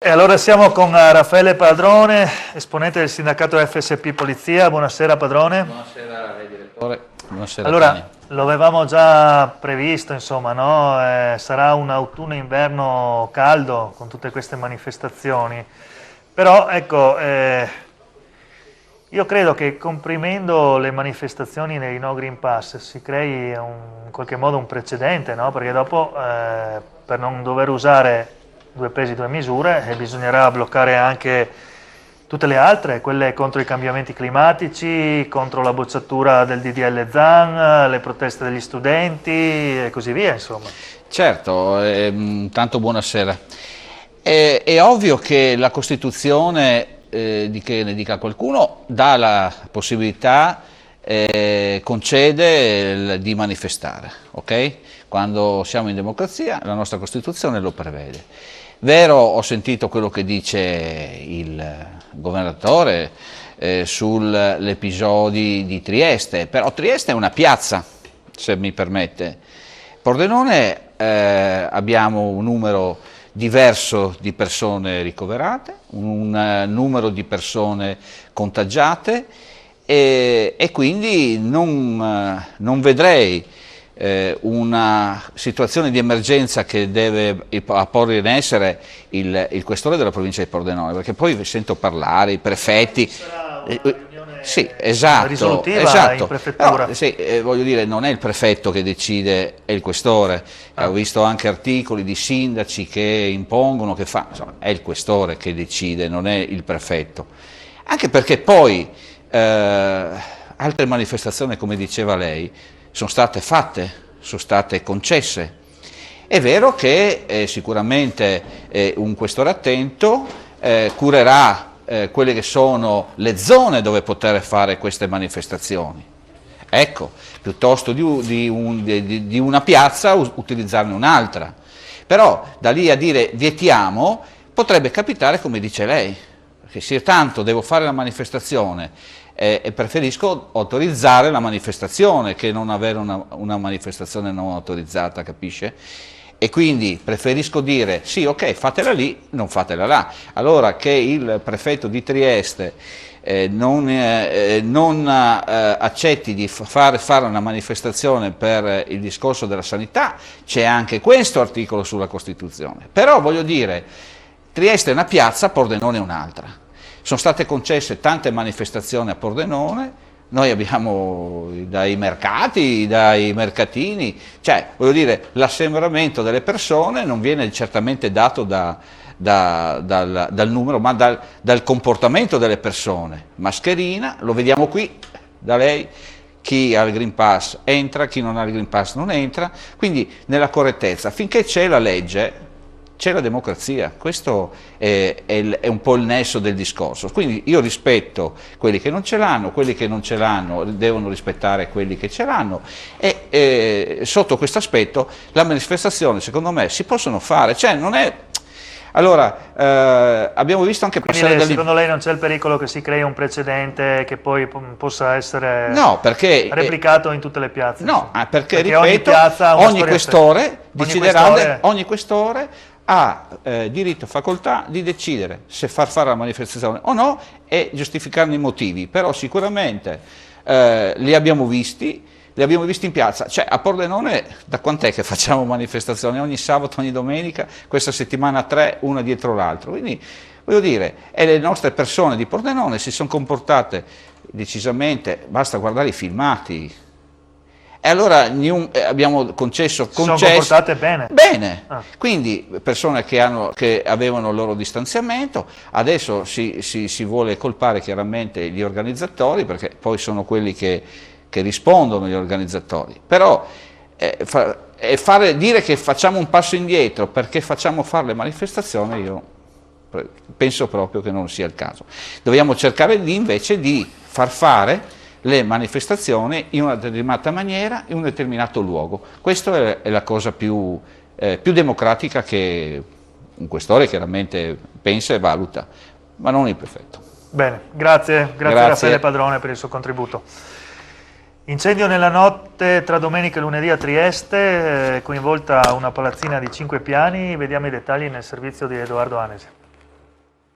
E allora siamo con Raffaele Padrone, esponente del sindacato FSP Polizia. Buonasera Padrone. Buonasera direttore. Buonasera. Allora, lo avevamo già previsto, insomma, no? Sarà un autunno-inverno caldo con tutte queste manifestazioni, però ecco, io credo che comprimendo le manifestazioni nei No Green Pass si crei in qualche modo un precedente, no? Perché dopo, per non dover usare due pesi, due misure, bisognerà bloccare anche tutte le altre, quelle contro i cambiamenti climatici, contro la bocciatura del DDL Zan, le proteste degli studenti e così via, insomma. Certo, tanto buonasera. È ovvio che la Costituzione, di che ne dica qualcuno, dà la possibilità, concede di manifestare, ok? Quando siamo in democrazia la nostra Costituzione lo prevede. Vero, ho sentito quello che dice il governatore sugli episodi di Trieste, però Trieste è una piazza, se mi permette. Pordenone abbiamo un numero diverso di persone ricoverate, un numero di persone contagiate e quindi non vedrei una situazione di emergenza che deve porre in essere il questore della provincia di Pordenone, perché poi sento parlare i prefetti. Sì, esatto, risolutiva in prefettura. Però, sì, voglio dire, non è il prefetto che decide, è il questore. Ho visto anche articoli di sindaci che impongono, insomma, è il questore che decide, non è il prefetto. Anche perché poi altre manifestazioni, come diceva lei, sono state fatte, sono state concesse. È vero che sicuramente un questore attento curerà quelle che sono le zone dove poter fare queste manifestazioni. Ecco, piuttosto di una piazza utilizzarne un'altra. Però da lì a dire vietiamo potrebbe capitare come dice lei, che se tanto devo fare la manifestazione e preferisco autorizzare la manifestazione che non avere una manifestazione non autorizzata, capisce? E quindi preferisco dire sì, ok, fatela lì, non fatela là. Allora che il prefetto di Trieste non accetti di fare una manifestazione per il discorso della sanità, c'è anche questo articolo sulla Costituzione. Però voglio dire, Trieste è una piazza, Pordenone è un'altra. Sono state concesse tante manifestazioni a Pordenone, noi abbiamo dai mercati, dai mercatini, cioè voglio dire l'assembramento delle persone non viene certamente dato dal numero ma dal comportamento delle persone. Mascherina, lo vediamo qui da lei, chi ha il Green Pass entra, chi non ha il Green Pass non entra, quindi nella correttezza, finché c'è la legge c'è la democrazia, questo è un po' il nesso del discorso, quindi io rispetto quelli che non ce l'hanno, quelli che non ce l'hanno devono rispettare quelli che ce l'hanno e sotto questo aspetto la manifestazione secondo me si possono fare, cioè non è. Allora, abbiamo visto anche passare secondo lei non c'è il pericolo che si crei un precedente che poi possa essere replicato in tutte le piazze? No, perché ripeto, ogni questore deciderà, ogni questore ha diritto e facoltà di decidere se far fare la manifestazione o no e giustificarne i motivi, però sicuramente li abbiamo visti in piazza, cioè a Pordenone da quant'è che facciamo manifestazioni? Ogni sabato, ogni domenica, questa settimana 3, una dietro l'altra, quindi voglio dire, e le nostre persone di Pordenone si sono comportate decisamente, basta guardare i filmati. E allora abbiamo concesso. Sono comportate bene? Bene, quindi persone che avevano il loro distanziamento, adesso si vuole colpare chiaramente gli organizzatori, perché poi sono quelli che rispondono gli organizzatori, però dire che facciamo un passo indietro perché facciamo fare le manifestazioni, io penso proprio che non sia il caso. Dobbiamo cercare invece di far fare le manifestazioni in una determinata maniera, in un determinato luogo. Questa è la cosa più democratica che un questore chiaramente pensa e valuta, ma non il prefetto. Bene, grazie Raffaele Padrone per il suo contributo. Incendio nella notte tra domenica e lunedì a Trieste, coinvolta una palazzina di 5 piani, vediamo i dettagli nel servizio di Edoardo Anese.